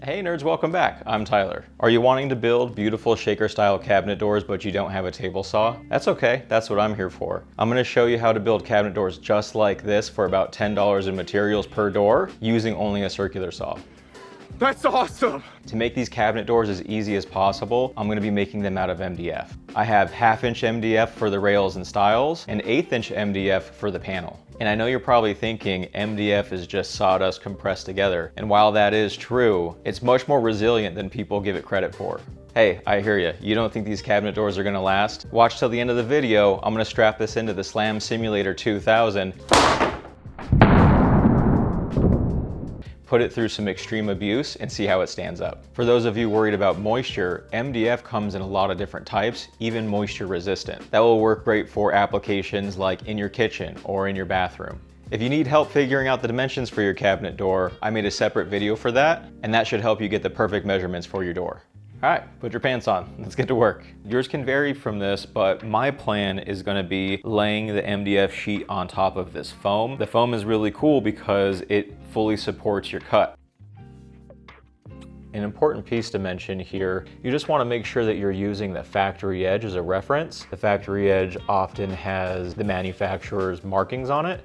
Hey nerds, welcome back. I'm Tyler. Are you wanting to build beautiful shaker style cabinet doors but you don't have a table saw? That's okay, that's what I'm here for. I'm gonna show you how to build cabinet doors just like this for about $10 in materials per door using only a circular saw. That's awesome! To make these cabinet doors as easy as possible, I'm gonna be making them out of MDF. I have 1/2 inch MDF for the rails and stiles and 1/8 inch MDF for the panel. And I know you're probably thinking MDF is just sawdust compressed together. And while that is true, it's much more resilient than people give it credit for. Hey, I hear you. You don't think these cabinet doors are gonna last? Watch till the end of the video. I'm gonna strap this into the Slam Simulator 2000. Put it through some extreme abuse and see how it stands up. For those of you worried about moisture, MDF comes in a lot of different types, even moisture resistant. That will work great for applications like in your kitchen or in your bathroom. If you need help figuring out the dimensions for your cabinet door, I made a separate video for that, and that should help you get the perfect measurements for your door. All right, put your pants on, let's get to work. Yours can vary from this, but my plan is gonna be laying the MDF sheet on top of this foam. The foam is really cool because it fully supports your cut. An important piece to mention here, you just wanna make sure that you're using the factory edge as a reference. The factory edge often has the manufacturer's markings on it.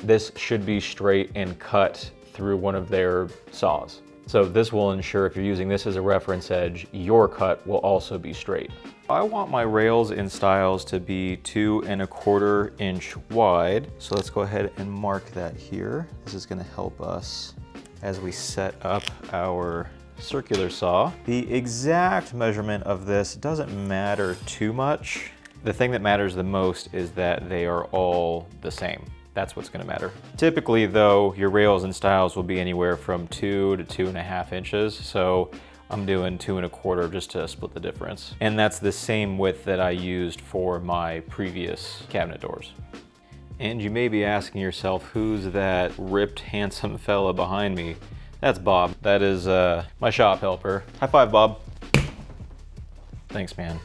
This should be straight and cut through one of their saws. So this will ensure if you're using this as a reference edge, your cut will also be straight. I want my rails and stiles to be 2 1/4 inch wide. So let's go ahead and mark that here. This is gonna help us as we set up our circular saw. The exact measurement of this doesn't matter too much. The thing that matters the most is that they are all the same. That's what's gonna matter. Typically though, your rails and stiles will be anywhere from 2 to 2.5 inches. So I'm doing 2 1/4 just to split the difference. And that's the same width that I used for my previous cabinet doors. And you may be asking yourself, who's that ripped, handsome fella behind me? That's Bob. That is my shop helper. High five, Bob. Thanks, man.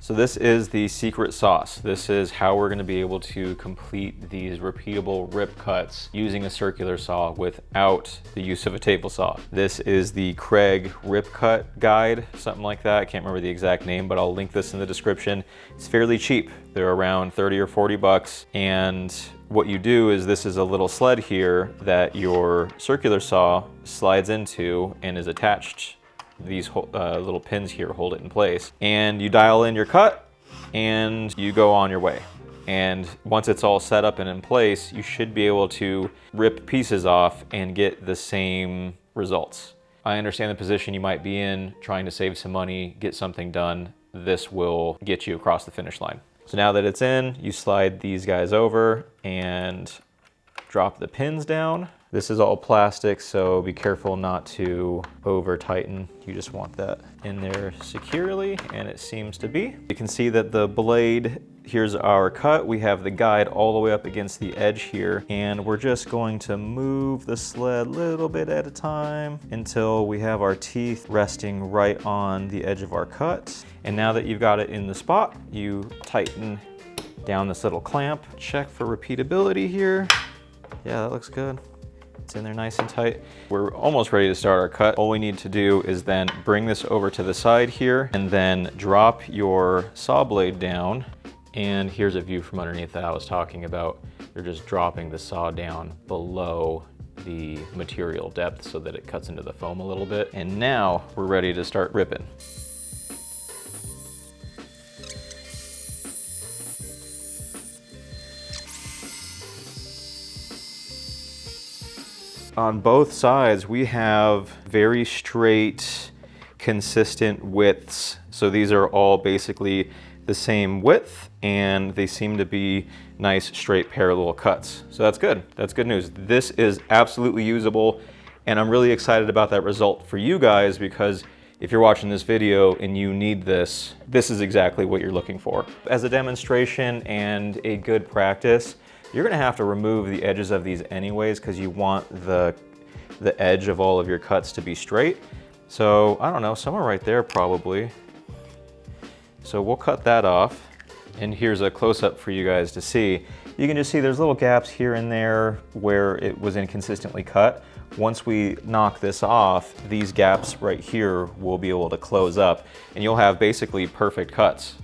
So this is the secret sauce. This is how we're gonna be able to complete these repeatable rip cuts using a circular saw without the use of a table saw. This is the Craig Rip Cut Guide, something like that. I can't remember the exact name, but I'll link this in the description. It's fairly cheap. They're around 30 or 40 bucks. And what you do is this is a little sled here that your circular saw slides into and is attached. These little pins here hold it in place, and you dial in your cut and you go on your way. And once it's all set up and in place, you should be able to rip pieces off and get the same results. I understand the position you might be in, trying to save some money, get something done. This will get you across the finish line. So now that it's in, you slide these guys over and drop the pins down. This is all plastic, so be careful not to over tighten. You just want that in there securely, and it seems to be. You can see that the blade, here's our cut. We have the guide all the way up against the edge here, and we're just going to move the sled a little bit at a time until we have our teeth resting right on the edge of our cut. And now that you've got it in the spot, you tighten down this little clamp. Check for repeatability here. Yeah, that looks good. It's in there nice and tight. We're almost ready to start our cut. All we need to do is then bring this over to the side here and then drop your saw blade down. And here's a view from underneath that I was talking about. You're just dropping the saw down below the material depth so that it cuts into the foam a little bit. And now we're ready to start ripping. On both sides, we have very straight, consistent widths. So these are all basically the same width, and they seem to be nice, straight, parallel cuts. So that's good. That's good news. This is absolutely usable, and I'm really excited about that result for you guys, because if you're watching this video and you need this, this is exactly what you're looking for. As a demonstration and a good practice, you're gonna have to remove the edges of these anyways, because you want the edge of all of your cuts to be straight. So I don't know, somewhere right there probably. So we'll cut that off. And here's a close-up for you guys to see. You can just see there's little gaps here and there where it was inconsistently cut. Once we knock this off, these gaps right here will be able to close up and you'll have basically perfect cuts.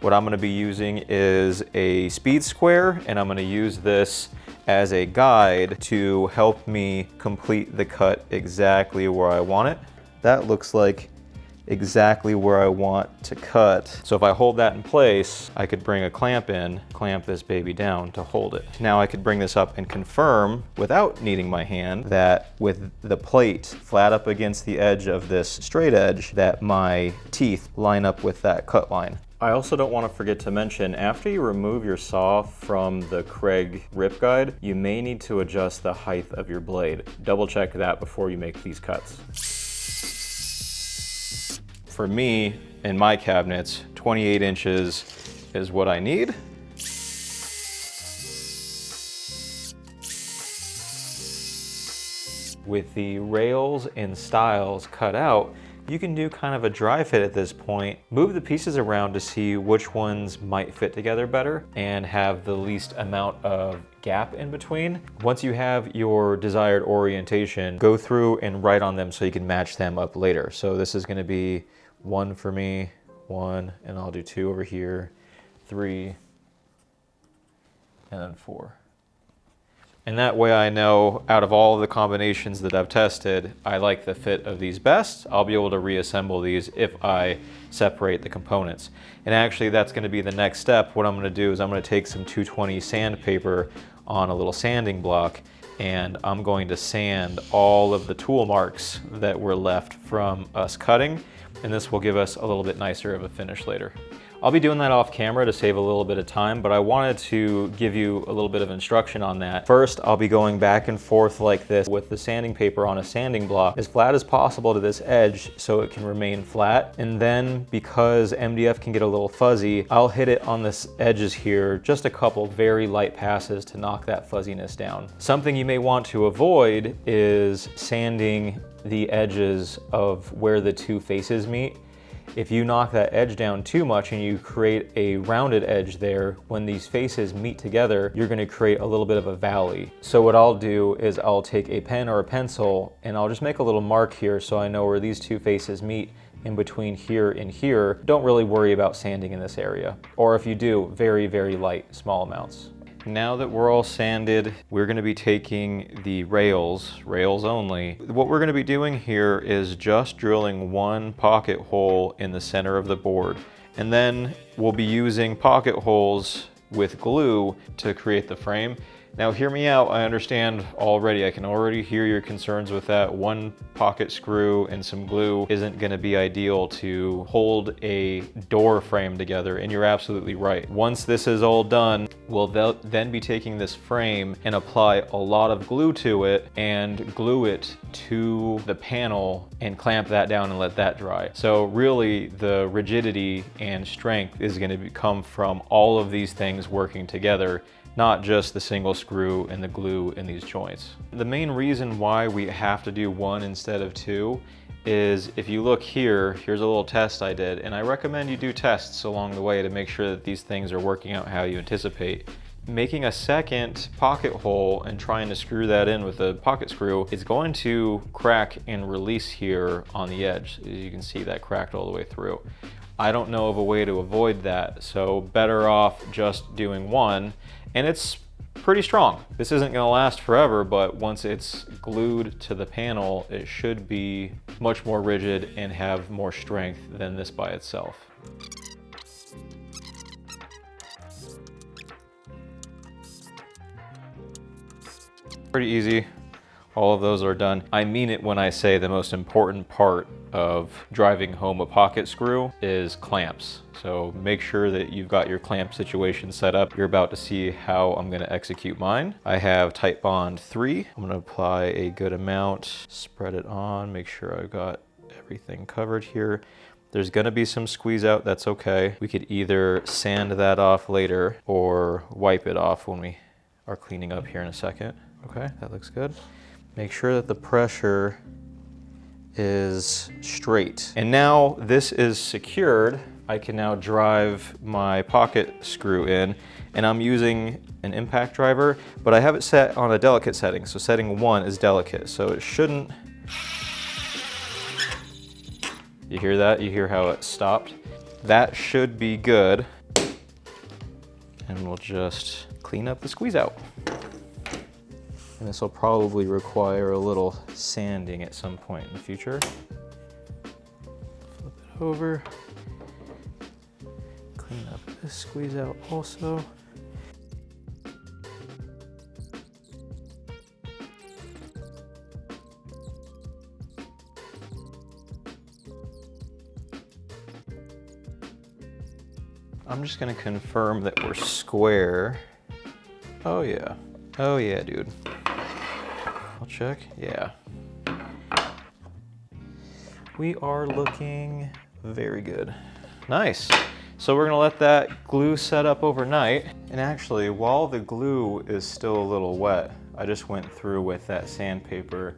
What I'm gonna be using is a speed square, and I'm gonna use this as a guide to help me complete the cut exactly where I want it. That looks like exactly where I want to cut. So if I hold that in place, I could bring a clamp in, clamp this baby down to hold it. Now I could bring this up and confirm, without needing my hand, that with the plate flat up against the edge of this straight edge, that my teeth line up with that cut line. I also don't want to forget to mention, after you remove your saw from the Craig rip guide, you may need to adjust the height of your blade. Double check that before you make these cuts. For me, in my cabinets, 28 inches is what I need. With the rails and stiles cut out, you can do kind of a dry fit at this point. Move the pieces around to see which ones might fit together better and have the least amount of gap in between. Once you have your desired orientation, go through and write on them so you can match them up later. So this is gonna be 1 for me, 1, and I'll do 2 over here, 3, and then 4. And that way I know, out of all the combinations that I've tested, I like the fit of these best. I'll be able to reassemble these if I separate the components. And actually that's gonna be the next step. What I'm gonna do is I'm gonna take some 220 sandpaper on a little sanding block, and I'm going to sand all of the tool marks that were left from us cutting, and this will give us a little bit nicer of a finish later. I'll be doing that off camera to save a little bit of time, but I wanted to give you a little bit of instruction on that. First, I'll be going back and forth like this with the sanding paper on a sanding block as flat as possible to this edge so it can remain flat. And then, because MDF can get a little fuzzy, I'll hit it on the edges here, just a couple very light passes to knock that fuzziness down. Something you may want to avoid is sanding the edges of where the two faces meet. If you knock that edge down too much and you create a rounded edge there, when these faces meet together, you're gonna create a little bit of a valley. So what I'll do is I'll take a pen or a pencil and I'll just make a little mark here so I know where these two faces meet in between here and here. Don't really worry about sanding in this area. Or if you do, very, very light, small amounts. Now that we're all sanded, we're gonna be taking the rails only. What we're gonna be doing here is just drilling one pocket hole in the center of the board. And then we'll be using pocket holes with glue to create the frame. Now hear me out, I understand already, I can already hear your concerns with that. One pocket screw and some glue isn't gonna be ideal to hold a door frame together, and you're absolutely right. Once this is all done, we'll then be taking this frame and apply a lot of glue to it and glue it to the panel and clamp that down and let that dry. So really the rigidity and strength is gonna come from all of these things working together, not just the single screw and the glue in these joints. The main reason why we have to do one instead of two is, if you look here, here's a little test I did, and I recommend you do tests along the way to make sure that these things are working out how you anticipate. Making a second pocket hole and trying to screw that in with a pocket screw is going to crack and release here on the edge. As you can see, that cracked all the way through. I don't know of a way to avoid that, so better off just doing one. And it's pretty strong. This isn't gonna last forever, but once it's glued to the panel, it should be much more rigid and have more strength than this by itself. Pretty easy. All of those are done. I mean it when I say the most important part of driving home a pocket screw is clamps. So make sure that you've got your clamp situation set up. You're about to see how I'm gonna execute mine. I have Tight Bond 3. I'm gonna apply a good amount, spread it on, make sure I've got everything covered here. There's gonna be some squeeze out, that's okay. We could either sand that off later or wipe it off when we are cleaning up here in a second. Okay, that looks good. Make sure that the pressure is straight. And now this is secured I can now drive my pocket screw in, and I'm using an impact driver, but I have it set on a delicate setting. So setting 1 is delicate, so it shouldn't. You hear that? You hear how it stopped? That should be good. And we'll just clean up the squeeze out. And this will probably require a little sanding at some point in the future. Flip it over. Clean up this squeeze out also. I'm just gonna confirm that we're square. Oh yeah. Oh yeah, dude. I'll check. Yeah. We are looking very good. Nice. So we're gonna let that glue set up overnight. And actually, while the glue is still a little wet, I just went through with that sandpaper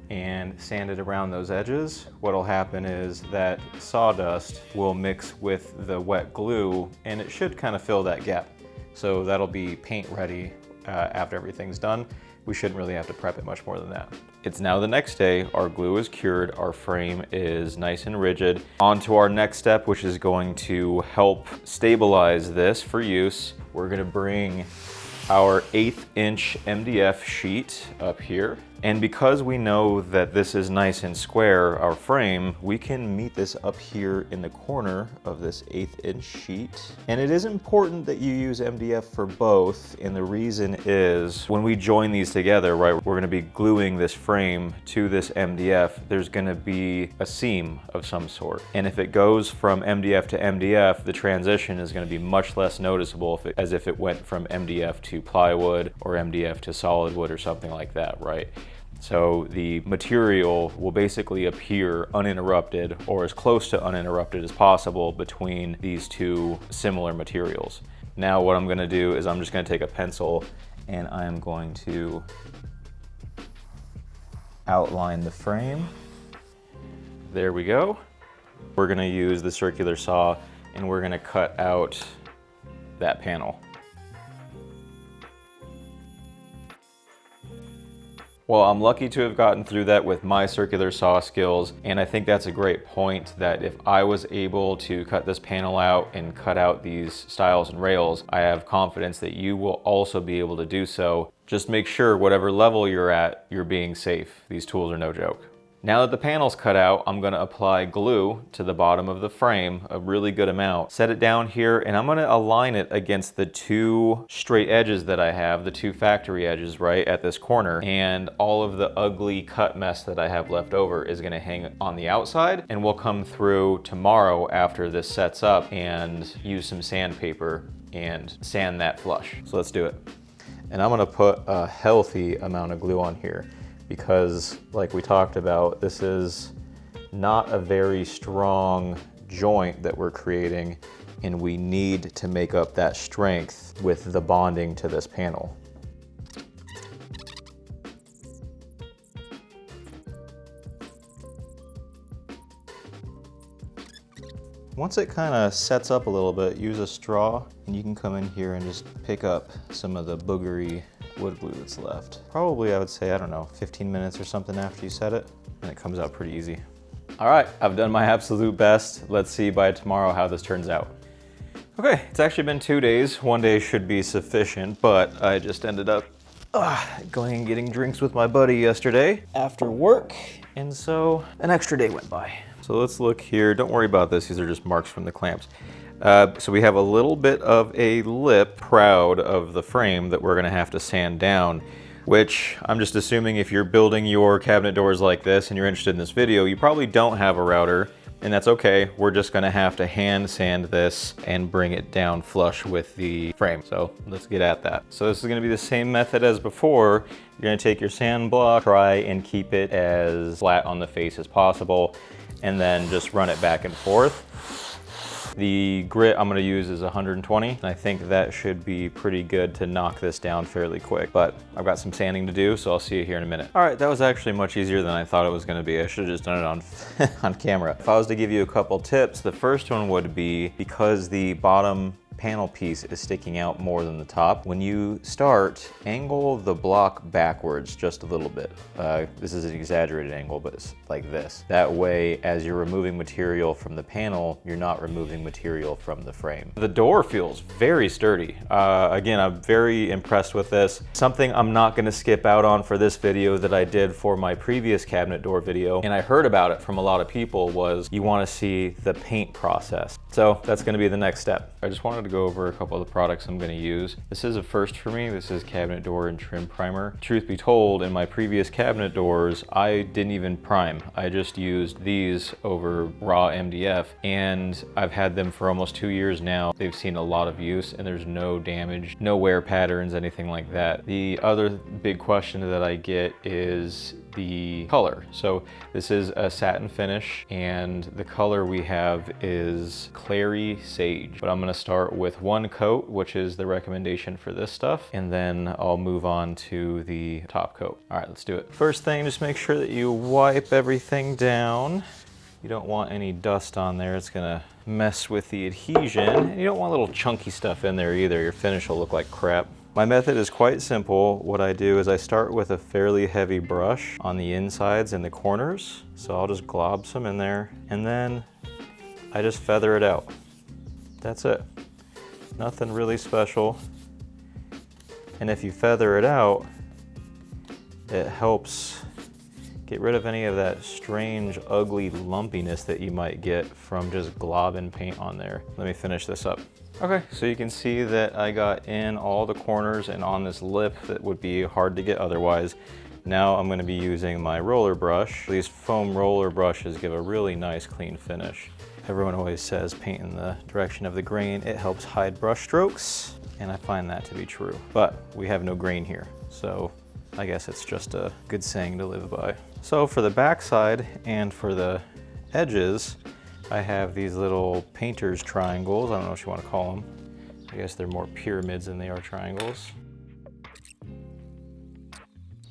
and sanded around those edges. What'll happen is that sawdust will mix with the wet glue and it should kind of fill that gap. So that'll be paint ready after everything's done. We shouldn't really have to prep it much more than that. It's now the next day, our glue is cured, our frame is nice and rigid. On to our next step, which is going to help stabilize this for use. We're gonna bring our 1/8 inch MDF sheet up here. And because we know that this is nice and square, our frame, we can meet this up here in the corner of this 1/8 inch sheet. And it is important that you use MDF for both. And the reason is when we join these together, right, we're gonna be gluing this frame to this MDF. There's gonna be a seam of some sort. And if it goes from MDF to MDF, the transition is gonna be much less noticeable as if it went from MDF to plywood or MDF to solid wood or something like that, right? So the material will basically appear uninterrupted or as close to uninterrupted as possible between these two similar materials. Now what I'm gonna do is I'm just gonna take a pencil and I'm going to outline the frame. There we go. We're gonna use the circular saw and we're gonna cut out that panel. Well, I'm lucky to have gotten through that with my circular saw skills, and I think that's a great point that if I was able to cut this panel out and cut out these stiles and rails, I have confidence that you will also be able to do so. Just make sure whatever level you're at, you're being safe. These tools are no joke. Now that the panel's cut out, I'm gonna apply glue to the bottom of the frame, a really good amount. Set it down here, and I'm gonna align it against the 2 straight edges that I have, the 2 factory edges right at this corner, and all of the ugly cut mess that I have left over is gonna hang on the outside, and we'll come through tomorrow after this sets up and use some sandpaper and sand that flush. So let's do it. And I'm gonna put a healthy amount of glue on here, because like we talked about, this is not a very strong joint that we're creating, and we need to make up that strength with the bonding to this panel. Once it kind of sets up a little bit, use a straw and you can come in here and just pick up some of the boogery wood glue that's left. Probably, I would say, I don't know, 15 minutes or something after you set it, and it comes out pretty easy. All right, I've done my absolute best. Let's see by tomorrow how this turns out. Okay, it's actually been 2 days. 1 day should be sufficient, but I just ended up going and getting drinks with my buddy yesterday after work, and so an extra day went by. So let's look here. Don't worry about this. These are just marks from the clamps. So we have a little bit of a lip proud of the frame that we're gonna have to sand down, which I'm just assuming if you're building your cabinet doors like this and you're interested in this video, you probably don't have a router, and that's okay. We're just gonna have to hand sand this and bring it down flush with the frame. So let's get at that. So this is gonna be the same method as before. You're gonna take your sand block, try and keep it as flat on the face as possible, and then just run it back and forth. The grit I'm gonna use is 120, and I think that should be pretty good to knock this down fairly quick. But I've got some sanding to do, so I'll see you here in a minute. All right, that was actually much easier than I thought it was gonna be. I should have just done it on, on camera. If I was to give you a couple tips, the first one would be, because the bottom panel piece is sticking out more than the top. When you start, angle the block backwards just a little bit. This is an exaggerated angle, but it's like this. That way, as you're removing material from the panel, you're not removing material from the frame. The door feels very sturdy. Again, I'm very impressed with this. Something I'm not gonna skip out on for this video that I did for my previous cabinet door video, and I heard about it from a lot of people, was you wanna see the paint process. So that's gonna be the next step. I just wanted to go over a couple of the products I'm gonna use. This is a first for me. This is cabinet door and trim primer. Truth be told, in my previous cabinet doors, I didn't even prime. I just used these over raw MDF, and I've had them for almost 2 years now. They've seen a lot of use, and there's no damage, no wear patterns, anything like that. The other big question that I get is the color. So this is a satin finish, and the color we have is clary sage. But I'm gonna start with one coat, which is the recommendation for this stuff, and then I'll move on to the top coat. All right, let's do it. First thing, just make sure that you wipe everything down. You don't want any dust on there. It's gonna mess with the adhesion. And you don't want little chunky stuff in there either. Your finish will look like crap. My method is quite simple. What I do is I start with a fairly heavy brush on the insides and the corners. So I'll just glob some in there, and then I just feather it out. That's it. Nothing really special. And if you feather it out, it helps get rid of any of that strange, ugly lumpiness that you might get from just globbing paint on there. Let me finish this up. Okay, so you can see that I got in all the corners and on this lip that would be hard to get otherwise. Now I'm gonna be using my roller brush. These foam roller brushes give a really nice clean finish. Everyone always says paint in the direction of the grain. It helps hide brush strokes, and I find that to be true. But we have no grain here, so I guess it's just a good saying to live by. So for the backside and for the edges, I have these little painter's triangles. I don't know what you want to call them. I guess they're more pyramids than they are triangles.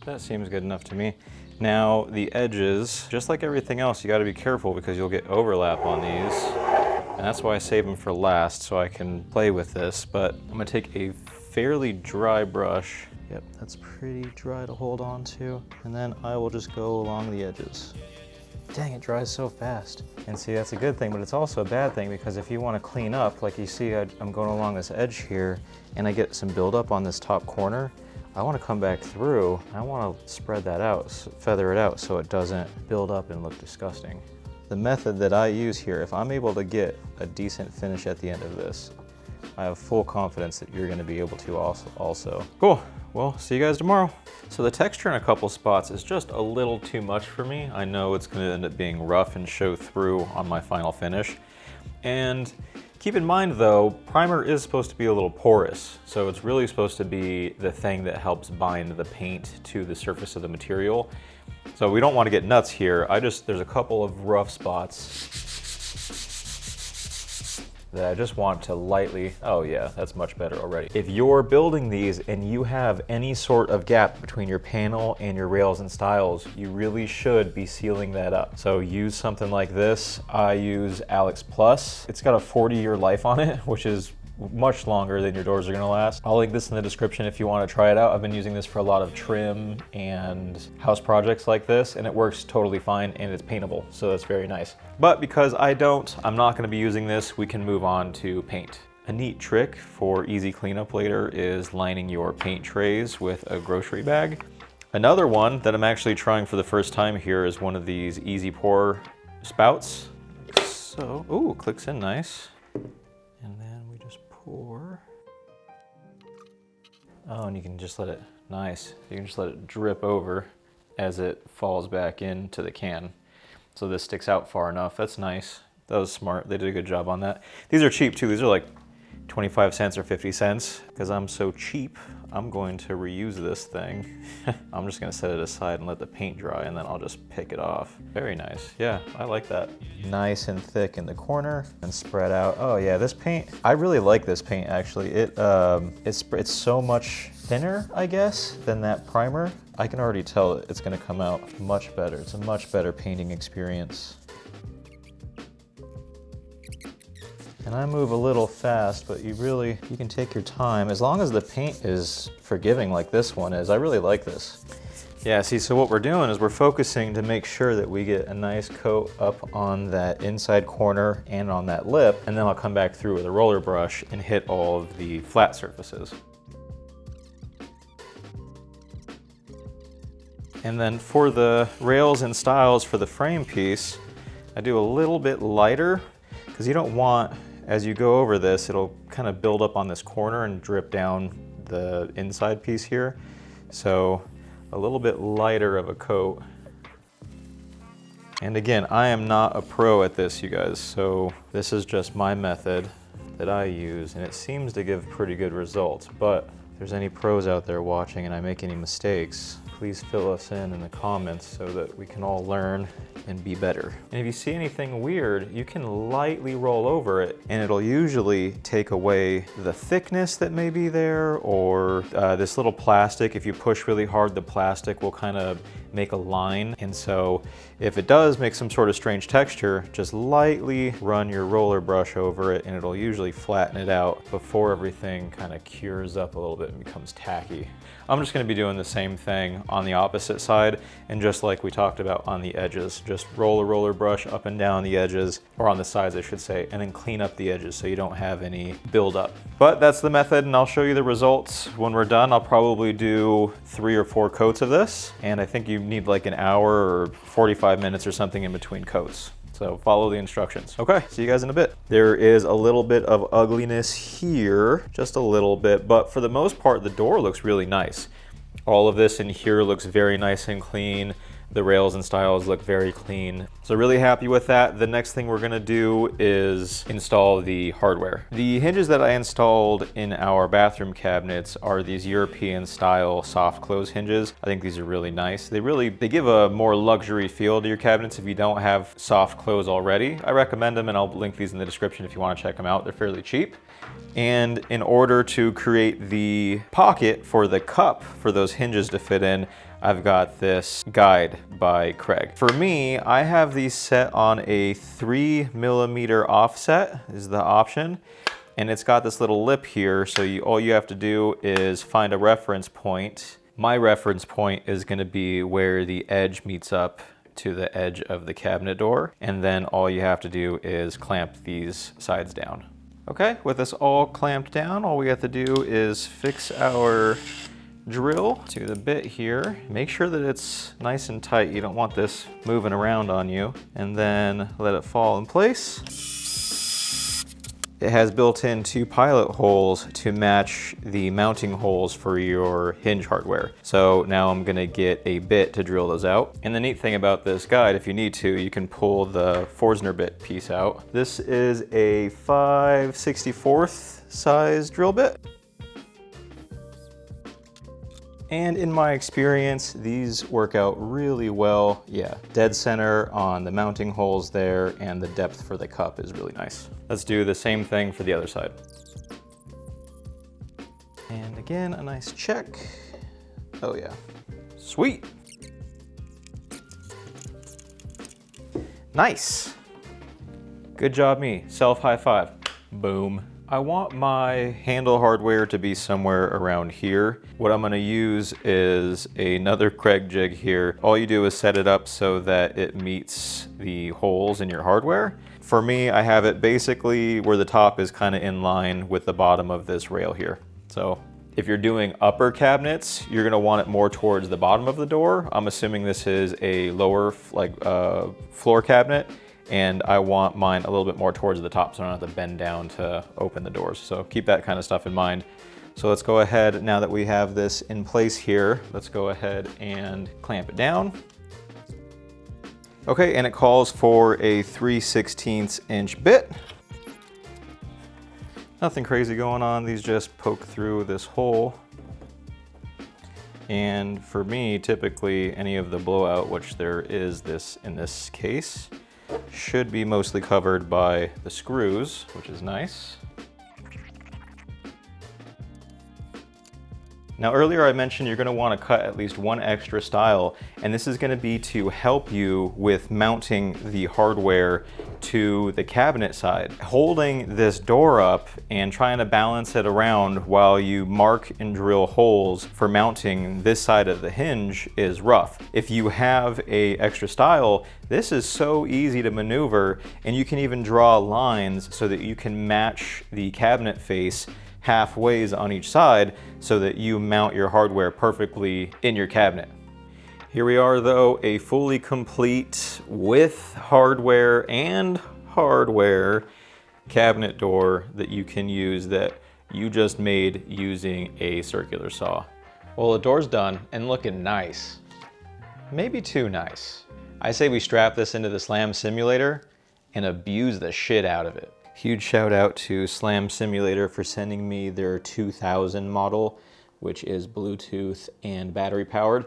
That seems good enough to me. Now the edges, just like everything else, you got to be careful because you'll get overlap on these. And that's why I save them for last, so I can play with this. But I'm gonna take a fairly dry brush. Yep, that's pretty dry to hold on to. And then I will just go along the edges. Dang, it dries so fast. And see, that's a good thing, but it's also a bad thing because if you want to clean up, like you see, I'm going along this edge here and I get some buildup on this top corner, I want to come back through, I want to spread that out, feather it out so it doesn't build up and look disgusting. The method that I use here, if I'm able to get a decent finish at the end of this, I have full confidence that you're going to be able to also. Cool. Well, see you guys tomorrow. So the texture in a couple spots is just a little too much for me. I know it's going to end up being rough and show through on my final finish. And keep in mind though, primer is supposed to be a little porous. So it's really supposed to be the thing that helps bind the paint to the surface of the material. So we don't want to get nuts here. There's a couple of rough spots that I just want to lightly, oh yeah, that's much better already. If you're building these and you have any sort of gap between your panel and your rails and stiles, you really should be sealing that up. So use something like this. I use Alex Plus. It's got a 40-year life on it, which is much longer than your doors are gonna last. I'll link this in the description if you wanna try it out. I've been using this for a lot of trim and house projects like this, and it works totally fine and it's paintable, so that's very nice. But because I'm not gonna be using this, we can move on to paint. A neat trick for easy cleanup later is lining your paint trays with a grocery bag. Another one that I'm actually trying for the first time here is one of these easy pour spouts. So, ooh, clicks in nice. And then we just pour. Oh, and you can just let it, nice. You can just let it drip over as it falls back into the can. So this sticks out far enough. That's nice. That was smart. They did a good job on that. These are cheap too. These are like 25 cents or 50 cents. Because I'm so cheap, I'm going to reuse this thing. I'm just gonna set it aside and let the paint dry, and then I'll just pick it off. Very nice. Yeah, I like that. Nice and thick in the corner and spread out. Oh yeah, this paint, I really like this paint actually. It's so much thinner, I guess, than that primer. I can already tell it's gonna come out much better. It's a much better painting experience. And I move a little fast, but you can take your time. As long as the paint is forgiving like this one is, I really like this. Yeah, see, so what we're doing is we're focusing to make sure that we get a nice coat up on that inside corner and on that lip, and then I'll come back through with a roller brush and hit all of the flat surfaces. And then for the rails and stiles for the frame piece, I do a little bit lighter, because you don't want, as you go over this, it'll kind of build up on this corner and drip down the inside piece here. So a little bit lighter of a coat. And again, I am not a pro at this, you guys, so this is just my method that I use, and it seems to give pretty good results. But if there's any pros out there watching and I make any mistakes, please fill us in the comments so that we can all learn and be better. And if you see anything weird, you can lightly roll over it, and it'll usually take away the thickness that may be there, or this little plastic. If you push really hard, the plastic will kind of make a line. And so if it does make some sort of strange texture, just lightly run your roller brush over it, and it'll usually flatten it out before everything kind of cures up a little bit and becomes tacky. I'm just gonna be doing the same thing on the opposite side, and just like we talked about on the edges, just roll a roller brush up and down the edges, or on the sides I should say, and then clean up the edges so you don't have any buildup. But that's the method, and I'll show you the results when we're done. I'll probably do 3 or 4 coats of this, and I think you need like an hour or 45 minutes or something in between coats. So follow the instructions. Okay, see you guys in a bit. There is a little bit of ugliness here, just a little bit, but for the most part, the door looks really nice. All of this in here looks very nice and clean. The rails and stiles look very clean. So really happy with that. The next thing we're gonna do is install the hardware. The hinges that I installed in our bathroom cabinets are these European style soft close hinges. I think these are really nice. They give a more luxury feel to your cabinets if you don't have soft close already. I recommend them, and I'll link these in the description if you wanna check them out. They're fairly cheap. And in order to create the pocket for the cup for those hinges to fit in, I've got this guide by Craig. For me, I have these set on a 3mm offset is the option. And it's got this little lip here, so all you have to do is find a reference point. My reference point is gonna be where the edge meets up to the edge of the cabinet door. And then all you have to do is clamp these sides down. Okay, with this all clamped down, all we have to do is fix our drill to the bit here. Make sure that it's nice and tight. You don't want this moving around on you. And then let it fall in place. It has built-in 2 pilot holes to match the mounting holes for your hinge hardware. So now I'm gonna get a bit to drill those out. And the neat thing about this guide, if you need to, you can pull the Forstner bit piece out. This is a 5/64 size drill bit. And in my experience, these work out really well. Yeah, dead center on the mounting holes there, and the depth for the cup is really nice. Let's do the same thing for the other side. And again, a nice check. Oh yeah, sweet. Nice. Good job me, self high five. Boom. I want my handle hardware to be somewhere around here. What I'm gonna use is another Craig jig here. All you do is set it up so that it meets the holes in your hardware. For me, I have it basically where the top is kind of in line with the bottom of this rail here. So if you're doing upper cabinets, you're gonna want it more towards the bottom of the door. I'm assuming this is a lower floor cabinet, and I want mine a little bit more towards the top so I don't have to bend down to open the doors. So keep that kind of stuff in mind. So let's go ahead, now that we have this in place here, let's go ahead and clamp it down. Okay, and it calls for a 3/16 inch bit. Nothing crazy going on, these just poke through this hole And for me, typically any of the blowout, which there is this in this case, should be mostly covered by the screws, which is nice. Now earlier I mentioned you're going to want to cut at least one extra stile, and this is going to be to help you with mounting the hardware to the cabinet side. Holding this door up and trying to balance it around while you mark and drill holes for mounting this side of the hinge is rough. If you have an extra stile, this is so easy to maneuver, and you can even draw lines so that you can match the cabinet face halfways on each side so that you mount your hardware perfectly in your cabinet. Here we are though, a fully complete with hardware and hardware cabinet door that you can use that you just made using a circular saw. Well, the door's done and looking nice. Maybe too nice. I say we strap this into the Slam Simulator and abuse the shit out of it. Huge shout out to Slam Simulator for sending me their 2000 model, which is Bluetooth and battery powered.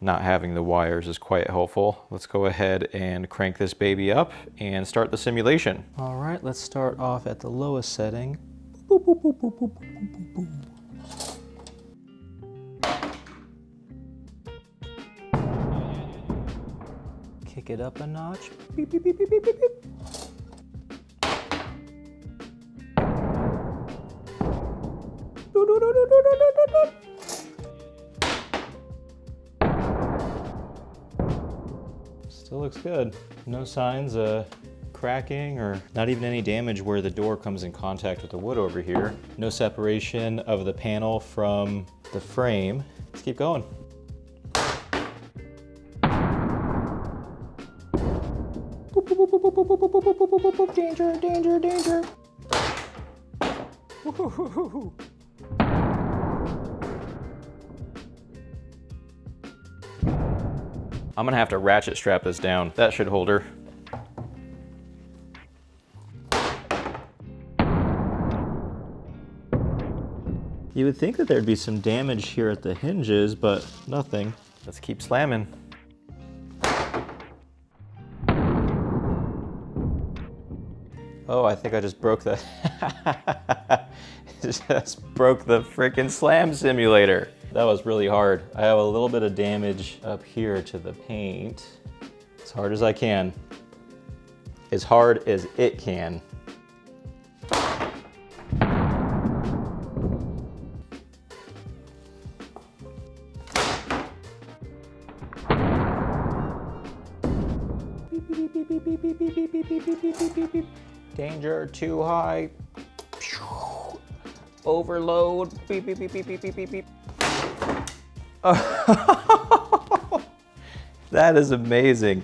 Not having the wires is quite helpful. Let's go ahead and crank this baby up and start the simulation. All right, let's start off at the lowest setting. Boop, boop, boop, boop, boop, boop, boop, boop. Kick it up a notch. Beep, beep, beep, beep, beep, beep, beep. Still looks good. No signs of cracking or not even any damage where the door comes in contact with the wood over here. No separation of the panel from the frame. Let's keep going. Danger, danger, danger. Woo-hoo-hoo-hoo. I'm gonna have to ratchet strap this down. That should hold her. You would think that there'd be some damage here at the hinges, but nothing. Let's keep slamming. Oh, I think I just broke the... just broke the frickin' Slam Simulator. That was really hard. I have a little bit of damage up here to the paint. As hard as I can. As hard as it can. Danger, too high. Overload. Beep, beep, beep, beep, beep, beep, beep, beep. Oh. That is amazing.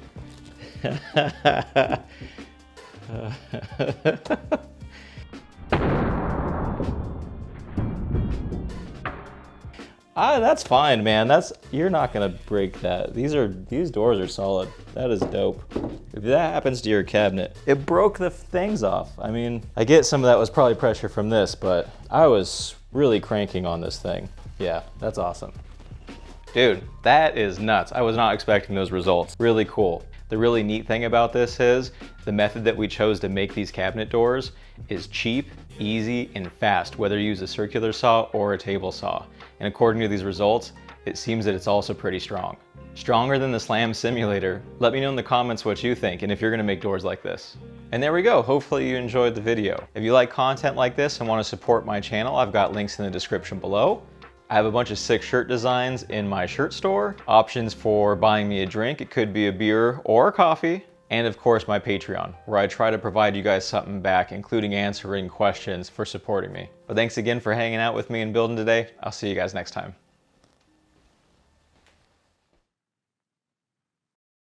That's fine, man. You're not gonna break that. These doors are solid. That is dope. If that happens to your cabinet, it broke the things off. I mean, I get some of that was probably pressure from this, but I was really cranking on this thing. Yeah, that's awesome. Dude, that is nuts. I was not expecting those results. Really cool. The really neat thing about this is the method that we chose to make these cabinet doors is cheap, easy, and fast, whether you use a circular saw or a table saw. And according to these results, it seems that it's also pretty strong. Stronger than the Slam Simulator. Let me know in the comments what you think and if you're gonna make doors like this. And there we go. Hopefully you enjoyed the video. If you like content like this and want to support my channel, I've got links in the description below. I have a bunch of sick shirt designs in my shirt store, options for buying me a drink. It could be a beer or a coffee. And of course my Patreon, where I try to provide you guys something back, including answering questions for supporting me. But thanks again for hanging out with me and building today. I'll see you guys next time.